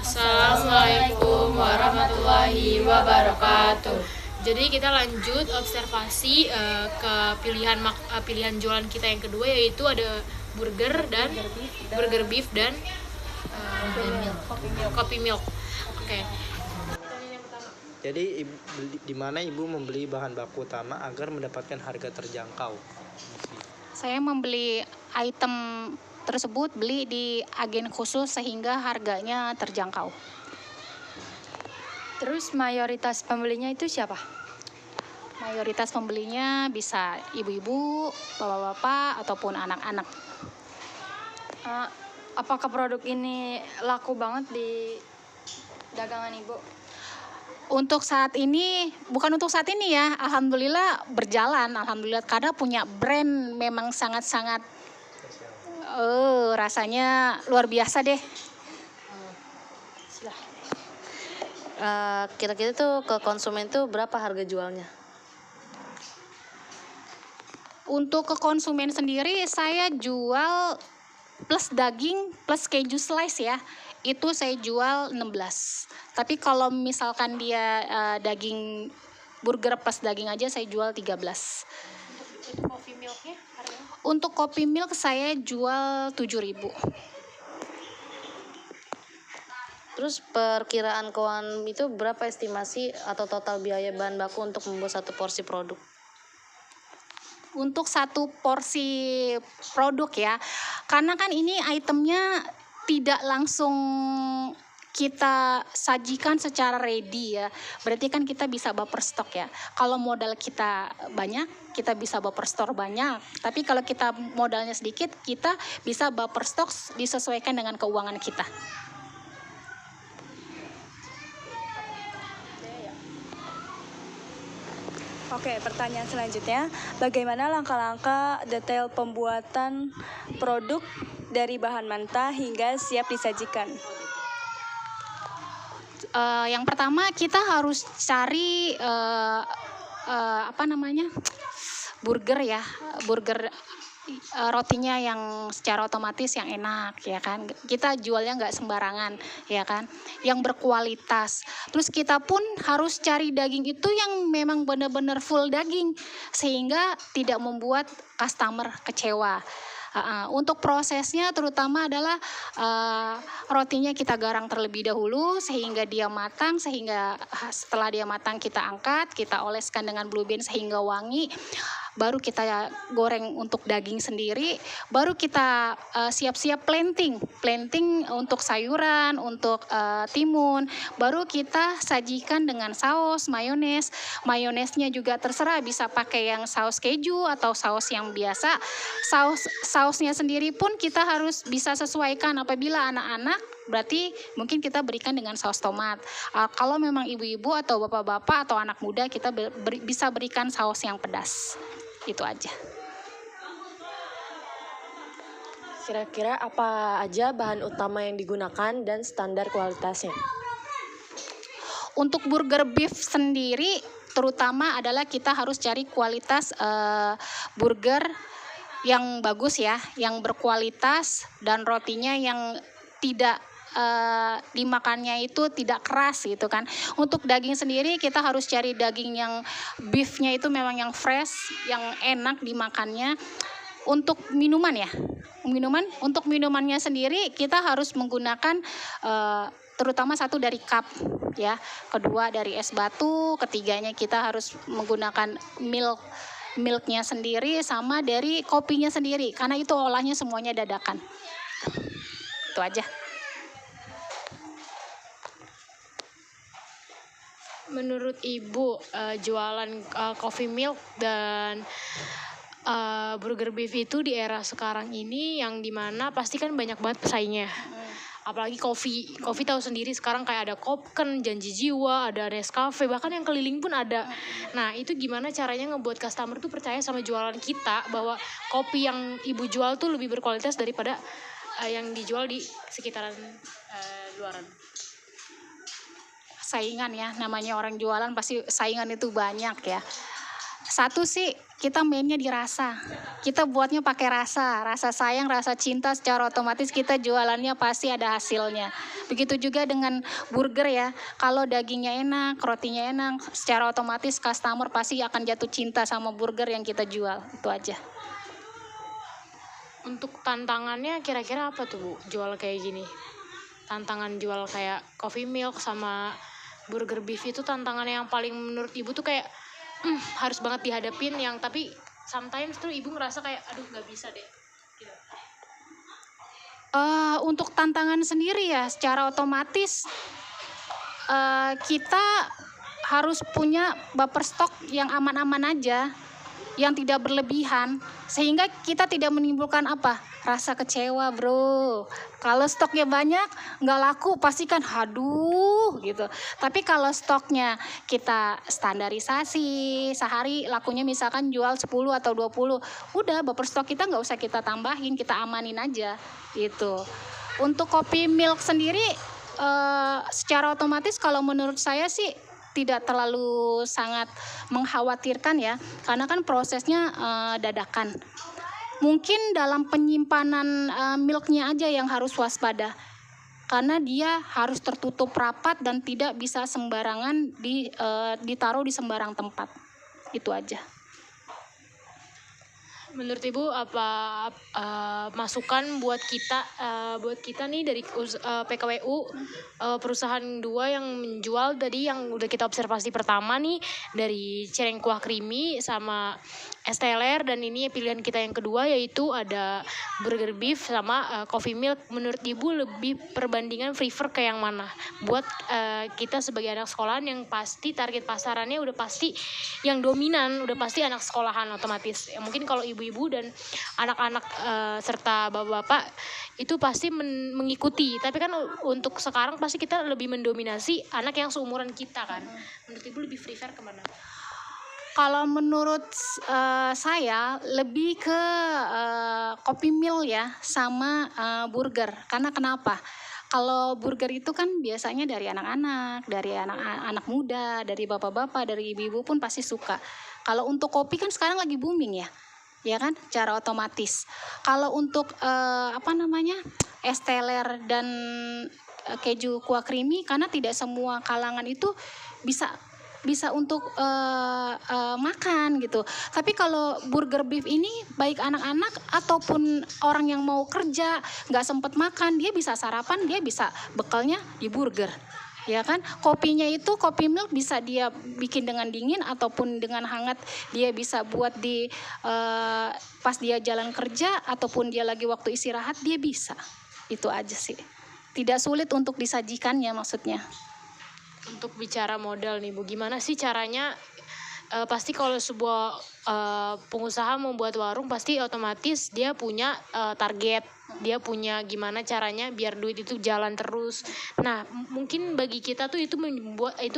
Assalamualaikum warahmatullahi wabarakatuh. Jadi kita lanjut observasi ke pilihan jualan kita yang kedua, yaitu ada burger beef dan kopi milk. Oke. Jadi di mana Ibu membeli bahan baku utama agar mendapatkan harga terjangkau? Saya membeli item tersebut beli di agen khusus sehingga harganya terjangkau. Terus mayoritas pembelinya itu siapa? Mayoritas pembelinya bisa ibu-ibu, bapak-bapak, ataupun anak-anak. Apakah produk ini laku banget di dagangan Ibu? Bukan untuk saat ini ya, alhamdulillah berjalan, alhamdulillah, karena punya brand memang sangat-sangat rasanya luar biasa deh. Kira-kira tuh ke konsumen tuh berapa harga jualnya? Untuk ke konsumen sendiri saya jual plus daging plus keju slice ya, itu saya jual 16. Tapi kalau misalkan dia daging burger plus daging aja saya jual 13. Untuk coffee milknya harganya? Untuk kopi milk saya jual 7.000. Terus perkiraan keuangan itu berapa estimasi atau total biaya bahan baku untuk membuat satu porsi produk? Untuk satu porsi produk ya, karena kan ini itemnya tidak langsung kita sajikan secara ready ya, berarti kan kita bisa buffer stock ya. Kalau modal kita banyak, kita bisa buffer store banyak, tapi kalau kita modalnya sedikit, kita bisa buffer stock disesuaikan dengan keuangan kita. Oke, pertanyaan selanjutnya, bagaimana langkah-langkah detail pembuatan produk dari bahan mentah hingga siap disajikan? Yang pertama kita harus cari burger ya, rotinya yang secara otomatis yang enak ya kan, kita jualnya nggak sembarangan ya kan, yang berkualitas. Terus kita pun harus cari daging itu yang memang benar-benar full daging sehingga tidak membuat customer kecewa. Untuk prosesnya terutama adalah rotinya kita garang terlebih dahulu sehingga dia matang, sehingga setelah dia matang kita angkat, kita oleskan dengan blue bean sehingga wangi, baru kita goreng untuk daging sendiri, baru kita siap-siap planting untuk sayuran, untuk timun, baru kita sajikan dengan saus, mayonesnya juga terserah, bisa pakai yang saus keju atau saus yang biasa. Sausnya sendiri pun kita harus bisa sesuaikan, apabila anak-anak berarti mungkin kita berikan dengan saus tomat. Kalau memang ibu-ibu atau bapak-bapak atau anak muda, kita bisa berikan saus yang pedas. Itu aja. Kira-kira apa aja bahan utama yang digunakan dan standar kualitasnya? Untuk burger beef sendiri terutama adalah kita harus cari kualitas burger yang bagus ya, yang berkualitas, dan rotinya yang tidak dimakannya itu tidak keras gitu kan. Untuk daging sendiri kita harus cari daging yang beefnya itu memang yang fresh, yang enak dimakannya. Untuk untuk minumannya sendiri kita harus menggunakan terutama satu dari cup ya, kedua dari es batu, ketiganya kita harus menggunakan milknya sendiri, sama dari kopinya sendiri, karena itu olahnya semuanya dadakan. Itu aja. Menurut Ibu, jualan coffee milk dan burger beef itu di era sekarang ini yang dimana pasti kan banyak banget pesaingnya. Apalagi kopi tahu sendiri sekarang kayak ada Kopken, Janji Jiwa, ada Nescafe, bahkan yang keliling pun ada. Nah itu gimana caranya ngebuat customer tuh percaya sama jualan kita, bahwa kopi yang Ibu jual tuh lebih berkualitas daripada yang dijual di sekitaran luaran. Saingan ya, namanya orang jualan pasti saingan itu banyak ya. Satu sih, kita mainnya di rasa. Kita buatnya pakai rasa sayang, rasa cinta, secara otomatis kita jualannya pasti ada hasilnya. Begitu juga dengan burger ya. Kalau dagingnya enak, rotinya enak, secara otomatis customer pasti akan jatuh cinta sama burger yang kita jual. Itu aja. Untuk tantangannya kira-kira apa tuh Bu, jual kayak gini? Tantangan jual kayak coffee milk sama burger beef itu tantangan yang paling menurut Ibu tuh kayak harus banget dihadapin, yang tapi sometimes tuh Ibu ngerasa kayak aduh nggak bisa deh. Gitu. Untuk tantangan sendiri ya, secara otomatis kita harus punya buffer stok yang aman-aman aja, yang tidak berlebihan, sehingga kita tidak menimbulkan rasa kecewa bro. Kalau stoknya banyak nggak laku pasti kan haduh gitu. Tapi kalau stoknya kita standarisasi, sehari lakunya misalkan jual 10 atau 20, udah buffer stok kita nggak usah kita tambahin, kita amanin aja gitu. Untuk kopi milk sendiri secara otomatis kalau menurut saya sih tidak terlalu sangat mengkhawatirkan ya, karena kan prosesnya dadakan. Mungkin dalam penyimpanan milknya aja yang harus waspada, karena dia harus tertutup rapat dan tidak bisa sembarangan ditaruh di sembarang tempat. Itu aja. Menurut Ibu apa masukan buat kita nih dari PKWU, perusahaan 2 yang menjual tadi yang udah kita observasi pertama nih dari cireng kuah creamy sama es teler, dan ini pilihan kita yang kedua yaitu ada burger beef sama coffee milk. Menurut Ibu lebih perbandingan prefer ke yang mana? Buat kita sebagai anak sekolahan yang pasti target pasarannya udah pasti yang dominan, udah pasti anak sekolahan otomatis. Ya, mungkin kalau ibu-ibu dan anak-anak serta bapak-bapak itu pasti mengikuti. Tapi kan untuk sekarang pasti kita lebih mendominasi anak yang seumuran kita kan. Menurut Ibu lebih prefer kemana? Kalau menurut saya lebih ke kopi meal ya sama burger. Karena kenapa? Kalau burger itu kan biasanya dari anak-anak, dari anak-anak muda, dari bapak-bapak, dari ibu-ibu pun pasti suka. Kalau untuk kopi kan sekarang lagi booming ya kan? Cara otomatis. Kalau untuk es teler dan keju kuah creamy, karena tidak semua kalangan itu bisa untuk makan gitu. Tapi kalau burger beef ini baik anak-anak ataupun orang yang mau kerja nggak sempet makan, dia bisa sarapan, dia bisa bekalnya di burger. Ya kan, kopinya itu kopi milk bisa dia bikin dengan dingin ataupun dengan hangat, dia bisa buat di pas dia jalan kerja ataupun dia lagi waktu istirahat, dia bisa. Itu aja sih, tidak sulit untuk disajikannya maksudnya. Untuk bicara modal nih Bu, gimana sih caranya? Pasti kalau sebuah pengusaha membuat warung pasti otomatis dia punya target, dia punya gimana caranya biar duit itu jalan terus. Nah mungkin bagi kita tuh itu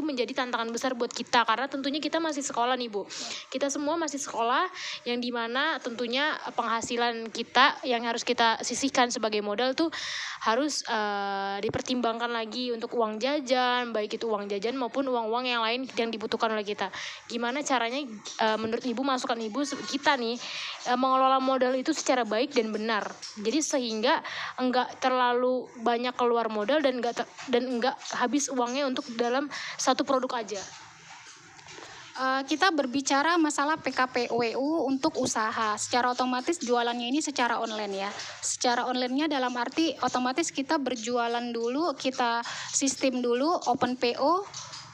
menjadi tantangan besar buat kita, karena tentunya kita masih sekolah nih Bu, kita semua masih sekolah, yang dimana tentunya penghasilan kita yang harus kita sisihkan sebagai modal tuh harus dipertimbangkan lagi untuk uang jajan, baik itu uang jajan maupun uang-uang yang lain yang dibutuhkan oleh kita. Gimana caranya menurut Ibu, masukan Ibu, kita nih mengelola modal itu secara baik dan benar, jadi sehingga enggak terlalu banyak keluar modal dan enggak habis uangnya untuk dalam satu produk aja. Kita berbicara masalah PKWU untuk usaha. Secara otomatis jualannya ini secara online ya. Secara online-nya dalam arti otomatis kita berjualan dulu, kita sistem dulu, open PO,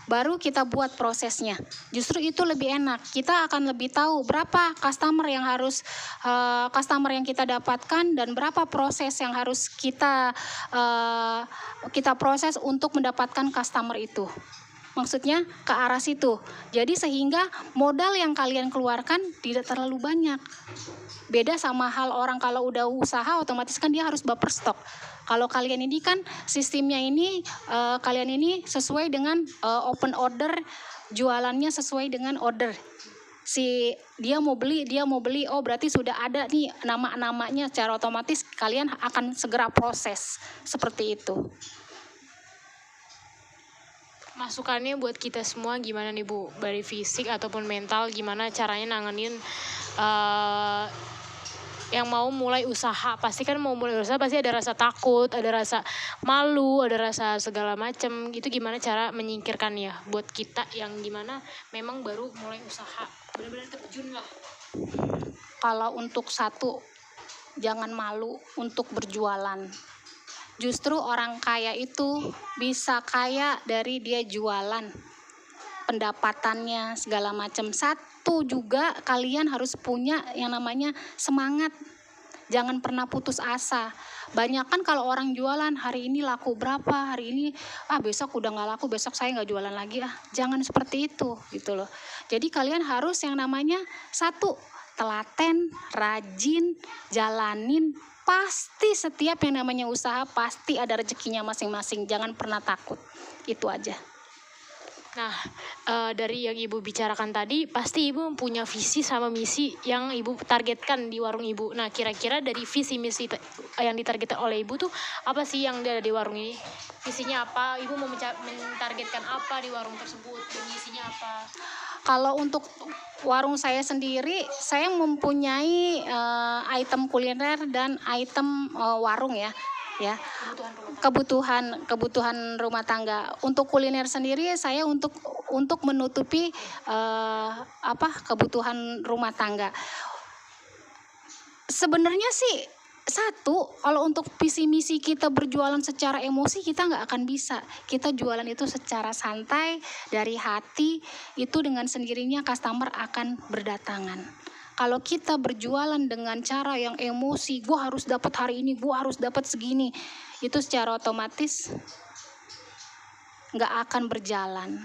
baru kita buat prosesnya. Justru itu lebih enak. Kita akan lebih tahu berapa customer yang kita dapatkan dan berapa proses yang harus kita proses untuk mendapatkan customer itu. Maksudnya ke arah situ. Jadi sehingga modal yang kalian keluarkan tidak terlalu banyak. Beda sama hal orang kalau udah usaha otomatis kan dia harus buffer stok. Kalau kalian ini kan sistemnya ini kalian ini sesuai dengan open order, jualannya sesuai dengan order. Dia mau beli, oh berarti sudah ada nih nama-namanya, secara otomatis kalian akan segera proses seperti itu. Masukannya buat kita semua gimana nih Bu, dari fisik ataupun mental, gimana caranya nanganin yang mau mulai usaha, pasti kan mau mulai usaha pasti ada rasa takut, ada rasa malu, ada rasa segala macem. Itu gimana cara menyingkirkannya buat kita yang gimana memang baru mulai usaha, benar-benar terjun lah. Kalau untuk satu, jangan malu untuk berjualan. Justru orang kaya itu bisa kaya dari dia jualan, pendapatannya segala macam. Satu juga kalian harus punya yang namanya semangat. Jangan pernah putus asa. Banyak kan kalau orang jualan, hari ini laku berapa, hari ini besok udah nggak laku, besok saya nggak jualan lagi. Jangan seperti itu gitu loh. Jadi kalian harus yang namanya satu, telaten, rajin, jalanin. Pasti setiap yang namanya usaha pasti ada rezekinya masing-masing. Jangan pernah takut. Itu aja. Nah, dari yang Ibu bicarakan tadi, pasti Ibu punya visi sama misi yang Ibu targetkan di warung Ibu. Nah, kira-kira dari visi misi yang ditargetkan oleh Ibu tuh apa sih yang ada di warung ini? Visinya apa? Ibu mau mentargetkan apa di warung tersebut? Dan misinya apa? Kalau untuk warung saya sendiri, saya mempunyai item kuliner dan item warung ya. Kebutuhan rumah tangga. Untuk kuliner sendiri saya untuk menutupi kebutuhan rumah tangga. Sebenarnya sih satu, kalau untuk visi misi kita berjualan secara emosi kita nggak akan bisa. Kita jualan itu secara santai, dari hati, itu dengan sendirinya customer akan berdatangan. Kalau kita berjualan dengan cara yang emosi, gue harus dapat hari ini, gue harus dapat segini, itu secara otomatis nggak akan berjalan.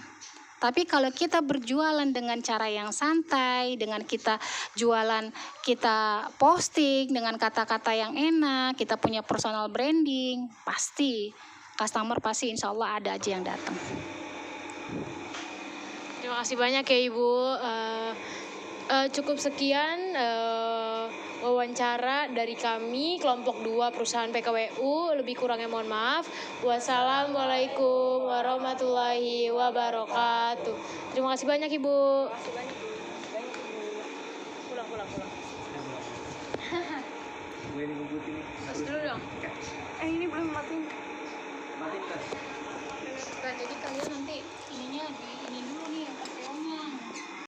Tapi kalau kita berjualan dengan cara yang santai, dengan kita jualan, kita posting dengan kata-kata yang enak, kita punya personal branding, pasti customer pasti insya Allah ada aja yang datang. Terima kasih banyak ya Ibu. Cukup sekian wawancara dari kami kelompok 2 perusahaan PKWU. Lebih kurangnya mohon maaf. Wassalamualaikum warahmatullahi wabarakatuh. Terima kasih banyak Ibu. Pulang. Gue ini ngebut ini.